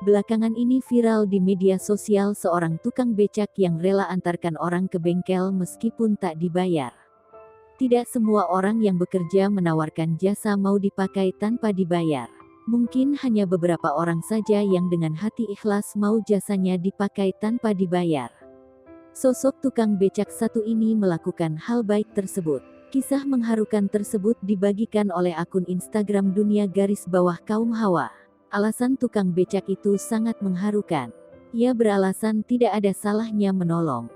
Belakangan ini viral di media sosial seorang tukang becak yang rela antarkan orang ke bengkel meskipun tak dibayar. Tidak semua orang yang bekerja menawarkan jasa mau dipakai tanpa dibayar. Mungkin hanya beberapa orang saja yang dengan hati ikhlas mau jasanya dipakai tanpa dibayar. Sosok tukang becak satu ini melakukan hal baik tersebut. Kisah mengharukan tersebut dibagikan oleh akun Instagram Dunia_Kaum Hawa. Alasan tukang becak itu sangat mengharukan. Ia beralasan tidak ada salahnya menolong.